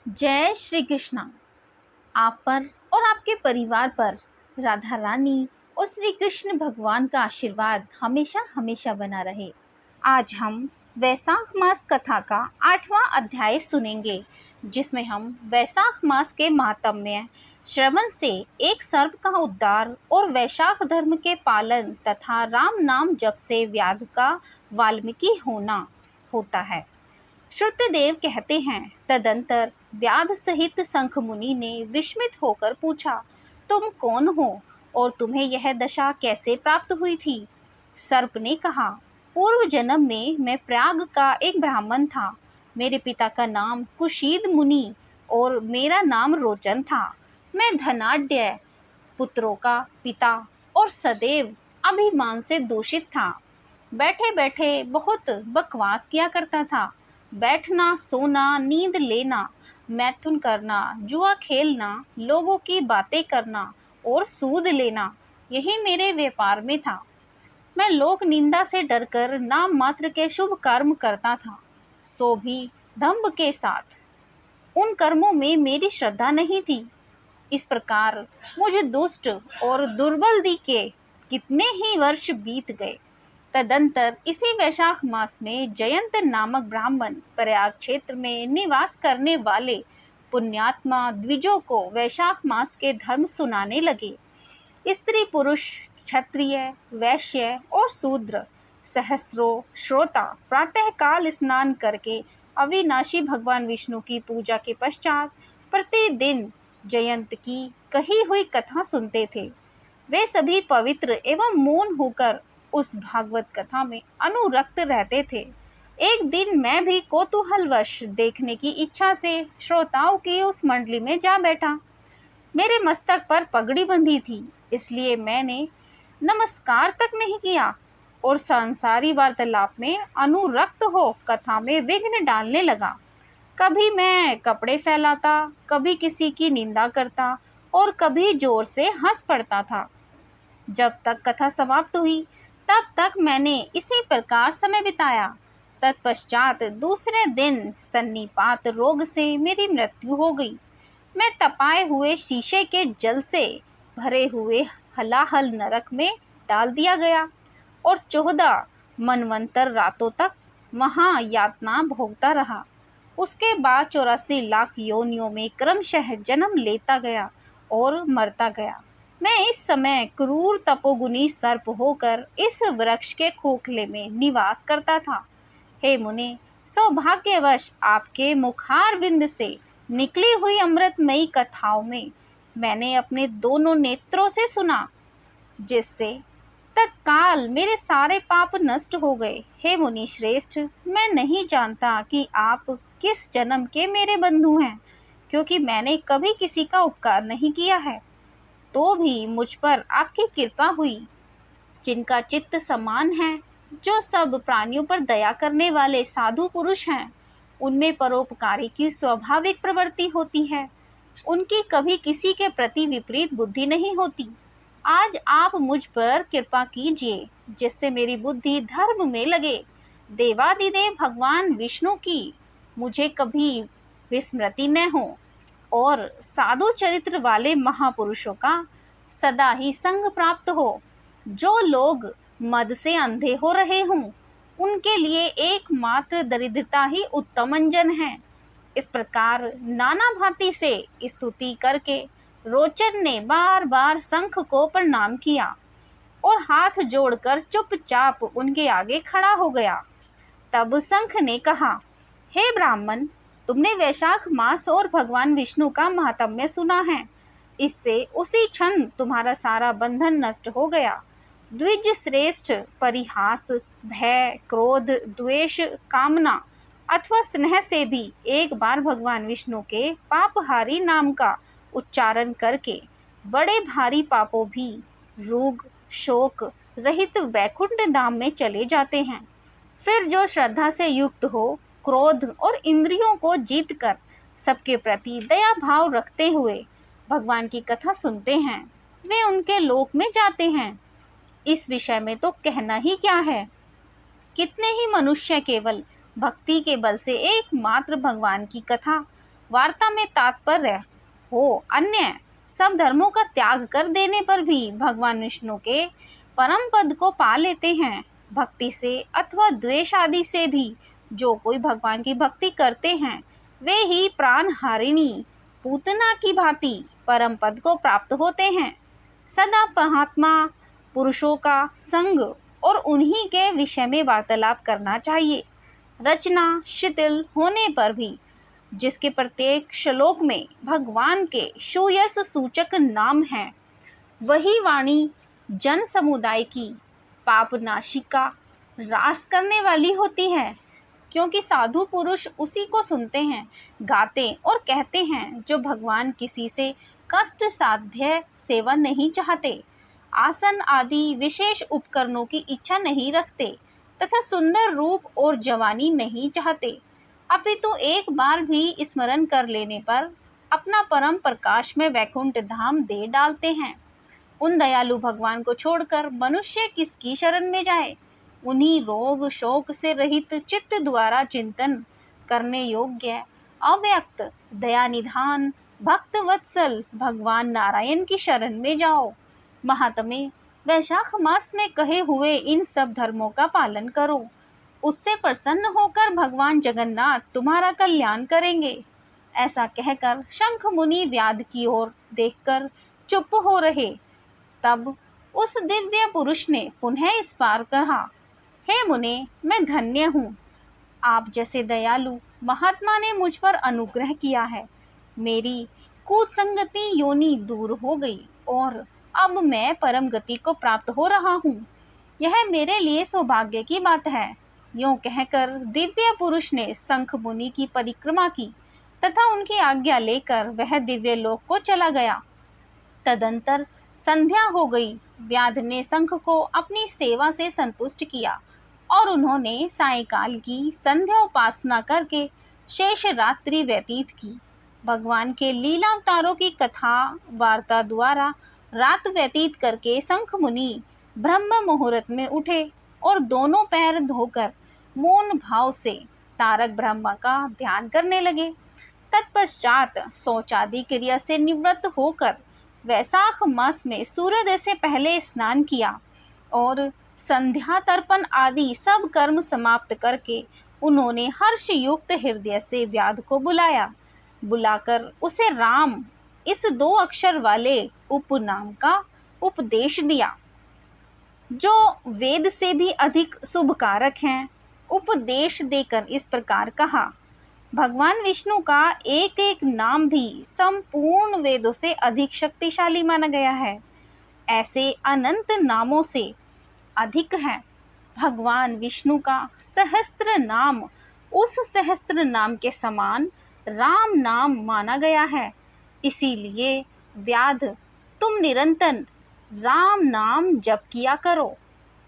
जय श्री कृष्णा। आप पर और आपके परिवार पर राधा रानी और श्री कृष्ण भगवान का आशीर्वाद हमेशा हमेशा बना रहे। आज हम वैशाख मास कथा का 8वां अध्याय सुनेंगे, जिसमें हम वैशाख मास के महात्म्य, श्रवण से एक सर्प का उद्धार और वैशाख धर्म के पालन तथा राम नाम जप से व्याध का वाल्मीकि होना होता है। श्रुतदेव कहते हैं, तदंतर व्याध सहित शंख मुनि ने विस्मित होकर पूछा, तुम कौन हो और तुम्हें यह दशा कैसे प्राप्त हुई थी? सर्प ने कहा, पूर्व जन्म में मैं प्रयाग का एक ब्राह्मण था। मेरे पिता का नाम कुशीद मुनि और मेरा नाम रोचन था। मैं धनाढ्य पुत्रों का पिता और सदैव अभिमान से दूषित था। बैठे बैठे बहुत बकवास किया करता था। बैठना, सोना, नींद लेना, मैथुन करना, जुआ खेलना, लोगों की बातें करना और सूद लेना, यही मेरे व्यापार में था। मैं लोक निंदा से डरकर नाम मात्र के शुभ कर्म करता था, सो भी दंभ के साथ। उन कर्मों में मेरी श्रद्धा नहीं थी। इस प्रकार मुझे दुष्ट और दुर्बल दिखे कितने ही वर्ष बीत गए। तदंतर इसी वैशाख मास में जयंत नामक ब्राह्मण प्रयाग क्षेत्र में निवास करने वाले पुण्यात्मा द्विजों को वैशाख मास के धर्म सुनाने लगे। स्त्री पुरुष, क्षत्रिय, वैश्य और शूद्र सहस्रों श्रोता प्रातःकाल स्नान करके अविनाशी भगवान विष्णु की पूजा के पश्चात प्रतिदिन जयंत की कही हुई कथा सुनते थे। वे सभी पवित्र एवं मौन होकर उस भागवत कथा में अनुरक्त रहते थे। एक दिन मैं भी कौतूहलवश देखने की इच्छा से श्रोताओं की उस मंडली में जा बैठा। मेरे मस्तक पर पगड़ी बंधी थी, इसलिए मैंने नमस्कार तक नहीं किया और सांसारी वार्तालाप में अनुरक्त हो कथा में विघ्न डालने लगा। कभी मैं कपड़े फैलाता, कभी किसी की निंदा करता और कभी जोर से हंस पड़ता था। जब तक कथा समाप्त हुई तब तक मैंने इसी प्रकार समय बिताया। तत्पश्चात दूसरे दिन सन्निपात रोग से मेरी मृत्यु हो गई। मैं तपाए हुए शीशे के जल से भरे हुए हलाहल नरक में डाल दिया गया और 14 मनवंतर रातों तक वहां यातना भोगता रहा। उसके बाद 84 लाख योनियों में क्रमशः जन्म लेता गया और मरता गया। मैं इस समय क्रूर तपोगुनी सर्प होकर इस वृक्ष के खोखले में निवास करता था। हे मुने, सौभाग्यवश आपके मुखारविंद से निकली हुई अमृतमयी कथाओं में मैंने अपने दोनों नेत्रों से सुना, जिससे तत्काल मेरे सारे पाप नष्ट हो गए। हे मुनि श्रेष्ठ, मैं नहीं जानता कि आप किस जन्म के मेरे बंधु हैं, क्योंकि मैंने कभी किसी का उपकार नहीं किया है। तो भी मुझ पर आपकी कृपा हुई। जिनका चित्त समान है, जो सब प्राणियों पर दया करने वाले साधु पुरुष हैं, उनमें परोपकारी की स्वाभाविक प्रवृत्ति होती है। उनकी कभी किसी के प्रति विपरीत बुद्धि नहीं होती। आज आप मुझ पर कृपा कीजिए, जिससे मेरी बुद्धि धर्म में लगे। देवादिदेव भगवान विष्णु की मुझे कभी विस्मृति न हो और साधु चरित्र वाले महापुरुषों का सदा ही संग प्राप्त हो। जो लोग मद से अंधे हो रहे हों, उनके लिए एकमात्र दरिद्रता ही उत्तम अंजन है। इस प्रकार नाना भांति से स्तुति करके रोचन ने बार बार शंख को प्रणाम किया और हाथ जोड़कर चुपचाप उनके आगे खड़ा हो गया। तब शंख ने कहा, हे ब्राह्मण, तुमने वैशाख मास और भगवान विष्णु का महात्म्य सुना है। इससे उसी क्षण तुम्हारा सारा बंधन नष्ट हो गया। द्विज श्रेष्ठ, परिहास, भय, क्रोध, द्वेष, कामना अथवा स्नेह से भी एक बार भगवान विष्णु के पापहारी नाम का उच्चारण करके बड़े भारी पापों भी रोग शोक रहित वैकुंठ धाम में चले जाते हैं। फिर जो श्रद्धा से युक्त हो, क्रोध और इंद्रियों को जीतकर सबके प्रति दया भाव रखते हुए भगवान की कथा सुनते हैं, वे उनके लोक में जाते हैं। इस विषय में तो कहना ही क्या है। कितने ही मनुष्य केवल भक्ति के बल से एकमात्र भगवान की कथा वार्ता में तात्पर्य हो अन्य सब धर्मों का त्याग कर देने पर भी भगवान विष्णु के परम पद को पा लेते हैं। भक्ति से अथवा द्वेष आदि से भी जो कोई भगवान की भक्ति करते हैं वे ही प्राण हारिणी पूतना की भांति परम पद को प्राप्त होते हैं। सदा महात्मा पुरुषों का संग और उन्हीं के विषय में वार्तालाप करना चाहिए। रचना शिथिल होने पर भी जिसके प्रत्येक श्लोक में भगवान के सुयश सूचक नाम हैं, वही वाणी जन समुदाय की पाप नाशिका रास करने वाली होती है, क्योंकि साधु पुरुष उसी को सुनते हैं, गाते और कहते हैं जो भगवान किसी से कष्ट साध्य सेवा नहीं चाहते, आसन आदि विशेष उपकरणों की इच्छा नहीं रखते तथा सुंदर रूप और जवानी नहीं चाहते, अपितु एक बार भी स्मरण कर लेने पर अपना परम प्रकाश में वैकुंठ धाम दे डालते हैं। उन दयालु भगवान को छोड़कर मनुष्य किसकी शरण में जाए? उन्हीं रोग शोक से रहित चित्त द्वारा चिंतन करने योग्य अव्यक्त दया निधान भक्त वत्सल भगवान नारायण की शरण में जाओ। महात्मे, वैशाख मास में कहे हुए इन सब धर्मों का पालन करो, उससे प्रसन्न होकर भगवान जगन्नाथ तुम्हारा कल्याण करेंगे। ऐसा कहकर शंख मुनि व्याध की ओर देखकर चुप हो रहे। तब उस दिव्य पुरुष ने पुनः इस बार कहा, हे मुने, मैं धन्य हूँ। आप जैसे दयालु महात्मा ने मुझ पर अनुग्रह किया है। मेरी कुसंगति योनि दूर हो गई और अब मैं परम गति को प्राप्त हो रहा हूँ। यह मेरे लिए सौभाग्य की बात है। यूं कहकर दिव्य पुरुष ने शंख मुनि की परिक्रमा की तथा उनकी आज्ञा लेकर वह दिव्य लोक को चला गया। तदंतर संध्या हो गई। व्याध ने शंख को अपनी सेवा से संतुष्ट किया और उन्होंने सायंकाल की संध्या उपासना करके शेष रात्रि व्यतीत की। भगवान के लीला अवतारों की कथा वार्ता द्वारा रात व्यतीत करके शंख मुनि ब्रह्म मुहूर्त में उठे और दोनों पैर धोकर मौन भाव से तारक ब्रह्मा का ध्यान करने लगे। तत्पश्चात शौचादि क्रिया से निवृत्त होकर वैशाख मास में सूर्योदय से पहले स्नान किया और संध्या तर्पण आदि सब कर्म समाप्त करके उन्होंने हर्ष युक्त हृदय से व्याध को बुलाकर उसे राम इस 2 अक्षर वाले उपनाम का उपदेश दिया, जो वेद से भी अधिक शुभकारक हैं। उपदेश देकर इस प्रकार कहा, भगवान विष्णु का एक एक नाम भी संपूर्ण वेदों से अधिक शक्तिशाली माना गया है। ऐसे अनंत नामों से अधिक है। भगवान विष्णु का सहस्त्र नाम उस सहस्त्र नाम के समान राम नाम माना गया है। इसीलिए व्याध, तुम निरंतर राम नाम जप किया करो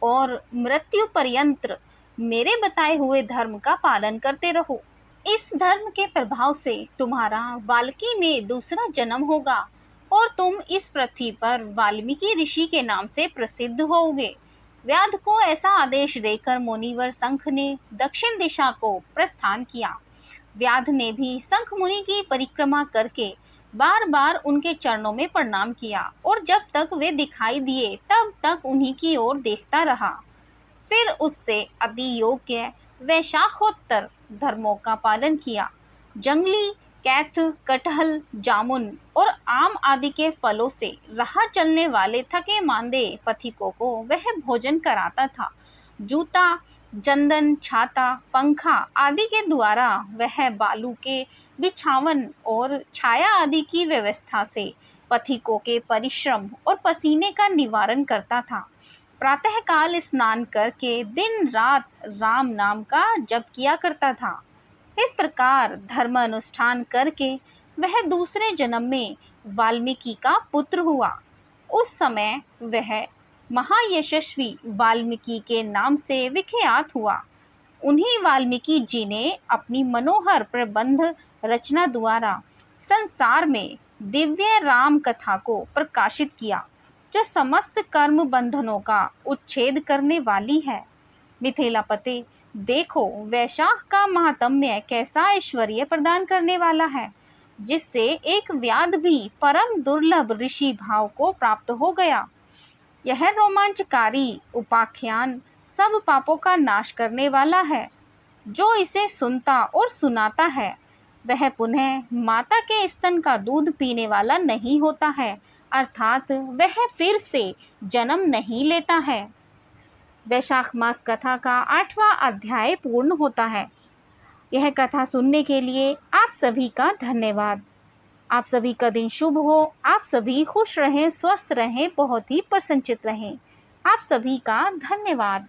और मृत्यु पर्यंत मेरे बताए हुए धर्म का पालन करते रहो। इस धर्म के प्रभाव से तुम्हारा वाल्मीकि में दूसरा जन्म होगा और तुम इस पृथ्वी पर वाल्मीकि ऋषि के नाम से प्रसिद्ध होगे। व्याध को ऐसा आदेश देकर मुनिवर शंख ने दक्षिण दिशा को प्रस्थान किया। व्याध ने भी शंख मुनि की परिक्रमा करके बार बार उनके चरणों में प्रणाम किया और जब तक वे दिखाई दिए तब तक उन्हीं की ओर देखता रहा। फिर उससे अति योग्य वैशाखोत्तर धर्मों का पालन किया। जंगली कैथ, कटहल, जामुन और आम आदि के फलों से राह चलने वाले थके मांदे पथिकों को वह भोजन कराता था। जूता, जंदन, छाता, पंखा आदि के द्वारा वह बालू के बिछावन और छाया आदि की व्यवस्था से पथिकों के परिश्रम और पसीने का निवारण करता था। प्रातःकाल स्नान करके दिन रात राम नाम का जप किया करता था। इस प्रकार धर्म अनुष्ठान करके वह दूसरे जन्म में वाल्मीकि का पुत्र हुआ। उस समय वह महायशस्वी वाल्मीकि के नाम से विख्यात हुआ। उन्हीं वाल्मीकि जी ने अपनी मनोहर प्रबंध रचना द्वारा संसार में दिव्य राम कथा को प्रकाशित किया, जो समस्त कर्म बंधनों का उच्छेद करने वाली है। मिथिलापते, देखो वैशाख का महात्म्य कैसा ऐश्वर्य प्रदान करने वाला है। जिससे एक व्याध भी परम दुर्लभ ऋषि भाव को प्राप्त हो गया। यह रोमांचकारी उपाख्यान सब पापों का नाश करने वाला है। जो इसे सुनता और सुनाता है वह पुनः माता के स्तन का दूध पीने वाला नहीं होता है, अर्थात वह फिर से जन्म नहीं लेता है। वैशाख मास कथा का 8वां अध्याय पूर्ण होता है। यह कथा सुनने के लिए आप सभी का धन्यवाद। आप सभी का दिन शुभ हो। आप सभी खुश रहें, स्वस्थ रहें, बहुत ही प्रसन्नचित्त रहें। आप सभी का धन्यवाद।